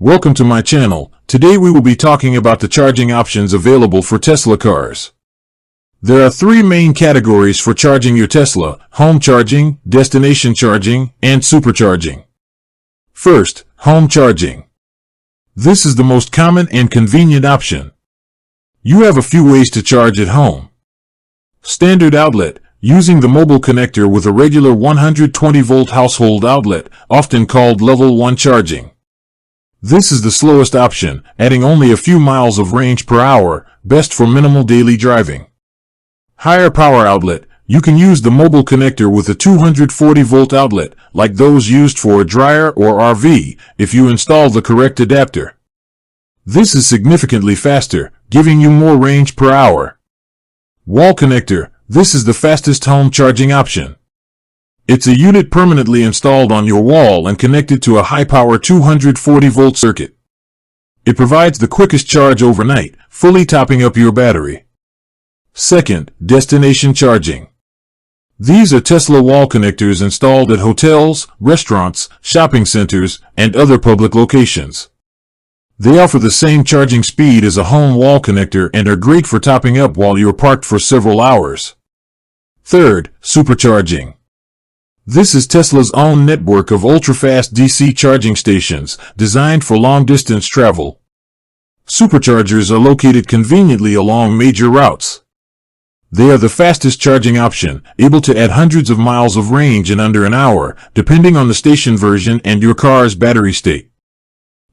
Welcome to my channel. Today we will be talking about the charging options available for Tesla cars. There are three main categories for charging your Tesla: home charging, destination charging, and supercharging. First, home charging. This is the most common and convenient option. You have a few ways to charge at home. Standard outlet, using the mobile connector with a regular 120-volt household outlet, often called level 1 charging. This is the slowest option, adding only a few miles of range per hour, best for minimal daily driving. Higher power outlet, you can use the mobile connector with a 240-volt outlet, like those used for a dryer or RV, if you install the correct adapter. This is significantly faster, giving you more range per hour. Wall connector, this is the fastest home charging option. It's a unit permanently installed on your wall and connected to a high-power 240-volt circuit. It provides the quickest charge overnight, fully topping up your battery. Second, destination charging. These are Tesla wall connectors installed at hotels, restaurants, shopping centers, and other public locations. They offer the same charging speed as a home wall connector and are great for topping up while you're parked for several hours. Third, supercharging. This is Tesla's own network of ultra-fast DC charging stations, designed for long-distance travel. Superchargers are located conveniently along major routes. They are the fastest charging option, able to add hundreds of miles of range in under an hour, depending on the station version and your car's battery state.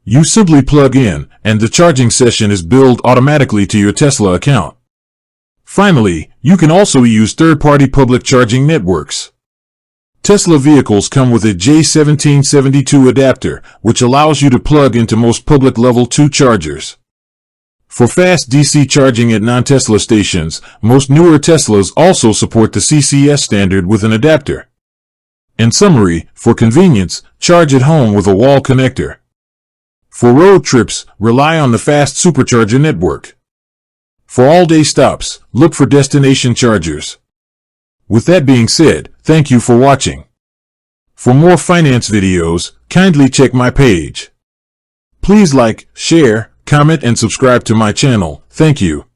You simply plug in, and the charging session is billed automatically to your Tesla account. Finally, you can also use third-party public charging networks. Tesla vehicles come with a J1772 adapter, which allows you to plug into most public Level 2 chargers. For fast DC charging at non-Tesla stations, most newer Teslas also support the CCS standard with an adapter. In summary, for convenience, charge at home with a wall connector. For road trips, rely on the fast supercharger network. For all-day stops, look for destination chargers. With that being said, thank you for watching. For more finance videos, kindly check my page. Please like, share, comment, and subscribe to my channel. Thank you.